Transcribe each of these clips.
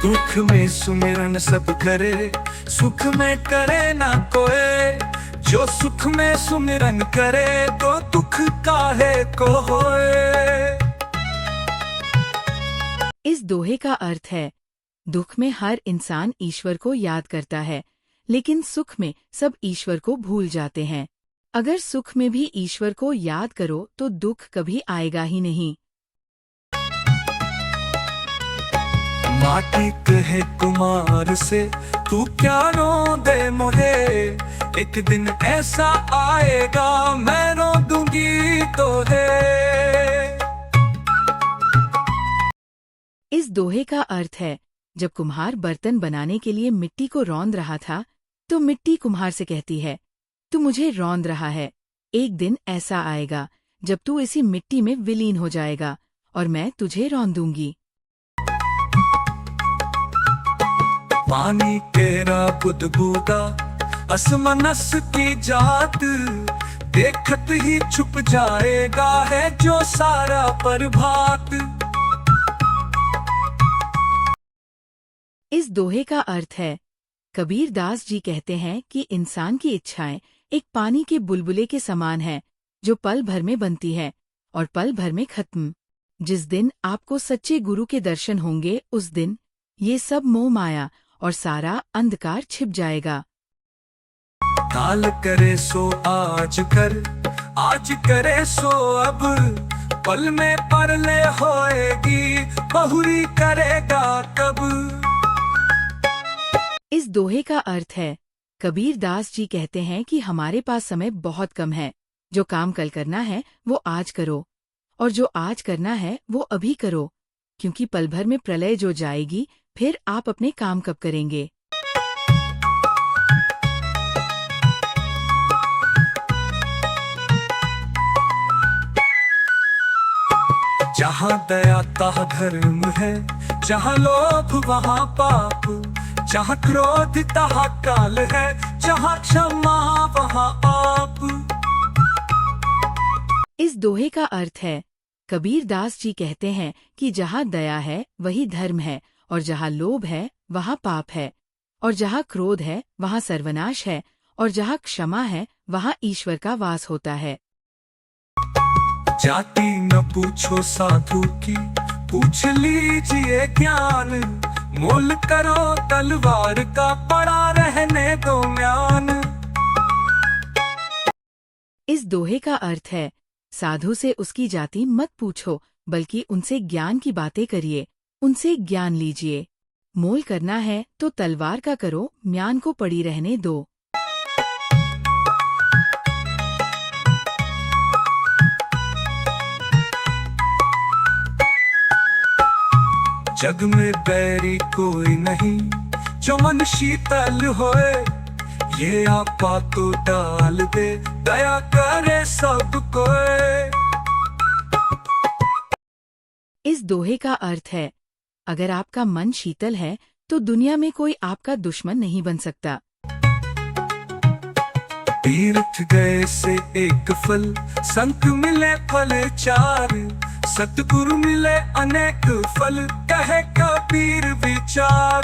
दुख में सुमिरन सब करे, सुख में करे ना कोई। जो सुख में सुमिरन करे, तो दुख काहे को होए। इस दोहे का अर्थ है, दुख में हर इंसान ईश्वर को याद करता है, लेकिन सुख में सब ईश्वर को भूल जाते हैं। अगर सुख में भी ईश्वर को याद करो तो दुख कभी आएगा ही नहीं। माटी कहे कुमार से, तू क्या रो दे मुझे। एक दिन ऐसा आएगा, मैं रो दूंगी तोहे। इस दोहे का अर्थ है, जब कुम्हार बर्तन बनाने के लिए मिट्टी को रौंद रहा था, तो मिट्टी कुम्हार से कहती है, तू मुझे रौंद रहा है। एक दिन ऐसा आएगा जब तू इसी मिट्टी में विलीन हो जाएगा और मैं तुझे रौंदूंगी। पानी तेरा बुदबुदा, असमनस की जात। देखत ही छुप जाएगा है जो सारा प्रभात। इस दोहे का अर्थ है, कबीर दास जी कहते हैं कि इंसान की इच्छाएं एक पानी के बुलबुले के समान है, जो पल भर में बनती है और पल भर में खत्म। जिस दिन आपको सच्चे गुरु के दर्शन होंगे, उस दिन ये सब मोह माया और सारा अंधकार छिप जाएगा। काल करे सो आज कर, आज करे सो अब। पल में परले होएगी, बहुरी करेगा कब। इस दोहे का अर्थ है, कबीर दास जी कहते हैं कि हमारे पास समय बहुत कम है। जो काम कल करना है वो आज करो, और जो आज करना है वो अभी करो, क्योंकि पल भर में प्रलय जो जाएगी, फिर आप अपने काम कब करेंगे। जहाँ दया तहाँ धर्म है, जहाँ लोभ वहाँ पाप। जहाँ क्रोध तहाँ काल है, जहाँ क्षमा वहाँ आप। इस दोहे का अर्थ है, कबीर दास जी कहते हैं कि जहाँ दया है वही धर्म है, और जहाँ लोभ है वहाँ पाप है, और जहाँ क्रोध है वहाँ सर्वनाश है, और जहाँ क्षमा है वहाँ ईश्वर का वास होता है। जाति न पूछो साधु की, पूछ लीजिए ज्ञान। मोल करो तलवार का, पड़ा रहने दो म्यान। इस दोहे का अर्थ है, साधु से उसकी जाति मत पूछो, बल्कि उनसे ज्ञान की बातें करिए, उनसे ज्ञान लीजिए। मोल करना है तो तलवार का करो, म्यान को पड़ी रहने दो। जग में बैरी कोई नहीं, जो मन शीतल होए। ये आपा तो डाल दे, दया करे सब कोई। इस दोहे का अर्थ है, अगर आपका मन शीतल है तो दुनिया में कोई आपका दुश्मन नहीं बन सकता। तीर्थ गए से एक फल, संत मिले फल चार। सतगुरु मिले अनेक फल, कहे कबीर विचार।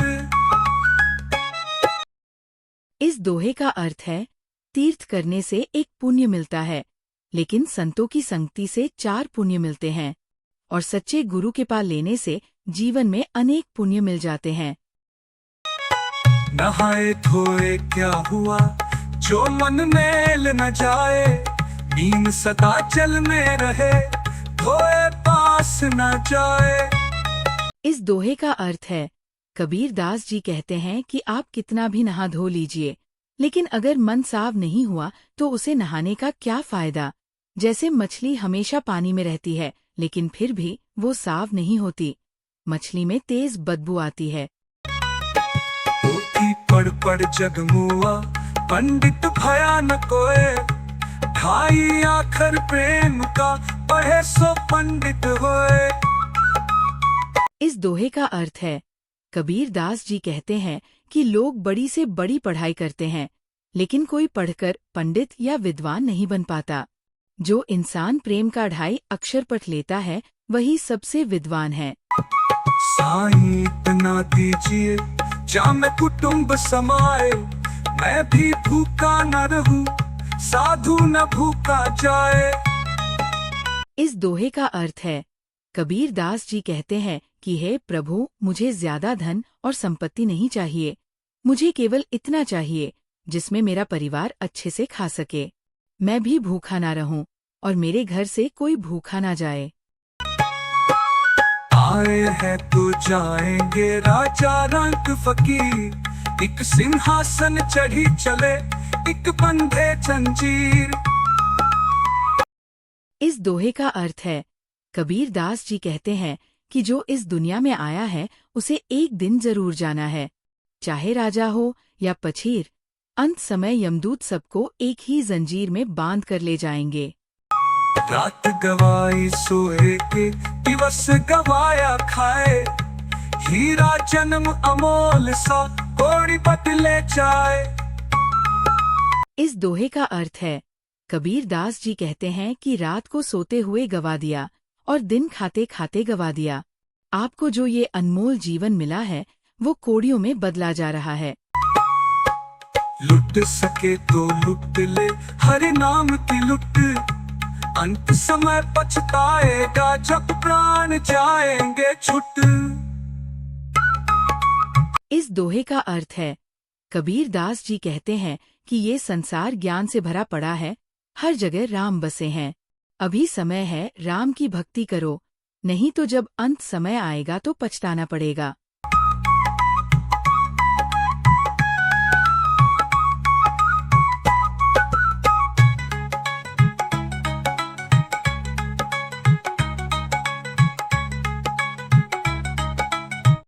इस दोहे का अर्थ है, तीर्थ करने से एक पुण्य मिलता है, लेकिन संतों की संगति से 4 पुण्य मिलते हैं, और सच्चे गुरु के पास लेने से जीवन में अनेक पुण्य मिल जाते हैं। नहाए धोए क्या हुआ, जो मन मेल न जाए। नीम सदा जल में रहे, धोए पास न जाए। इस दोहे का अर्थ है, कबीर दास जी कहते हैं कि आप कितना भी नहा धो लीजिए, लेकिन अगर मन साफ नहीं हुआ तो उसे नहाने का क्या फायदा। जैसे मछली हमेशा पानी में रहती है, लेकिन फिर भी वो साफ नहीं होती। मछली में तेज बदबू आती है। पोथी पढ़ पढ़ जगमुआ, पंडित भया न कोय। ढाई आखर प्रेम का, पढ़े सो पंडित होए। इस दोहे का अर्थ है, कबीर दास जी कहते हैं कि लोग बड़ी से बड़ी पढ़ाई करते हैं, लेकिन कोई पढ़कर पंडित या विद्वान नहीं बन पाता। जो इंसान प्रेम का 2.5 अक्षर पढ़ लेता है, वही सबसे विद्वान है। साईं इतना दीजिए जा मैं कुटुंब समाए, मैं भी भूखा न रहूं, साधु न भूखा जाए। इस दोहे का अर्थ है, कबीर दास जी कहते हैं कि हे प्रभु, मुझे ज्यादा धन और संपत्ति नहीं चाहिए, मुझे केवल इतना चाहिए जिसमें मेरा परिवार अच्छे से खा सके, मैं भी भूखा ना रहूं और मेरे घर से कोई भूखा ना जाए। आए हैं तो जाएंगे राजा रंग फकीर, एक सिंहासन चढ़ी चले, एक बंधे जंजीर। इस दोहे का अर्थ है, कबीर दास जी कहते हैं कि जो इस दुनिया में आया है उसे एक दिन जरूर जाना है, चाहे राजा हो या पछीर, अंत समय यमदूत सबको एक ही जंजीर में बांध कर ले जाएंगे। रात गवाई सोए के, दिवस गवाया खाए, हीरा जन्म अमोल सा कोड़ी बदले जाए। इस दोहे का अर्थ है, कबीर दास जी कहते हैं कि रात को सोते हुए गवा दिया और दिन खाते खाते गवा दिया। आपको जो ये अनमोल जीवन मिला है वो कोड़ियों में बदला जा रहा है। लुट सके तो लुट ले, हरे नाम की लुट, अंत समय पछताएगा जब प्राण जाएंगे छुट। इस दोहे का अर्थ है, कबीर दास जी कहते हैं कि ये संसार ज्ञान से भरा पड़ा है, हर जगह राम बसे हैं, अभी समय है राम की भक्ति करो, नहीं तो जब अंत समय आएगा तो पछताना पड़ेगा।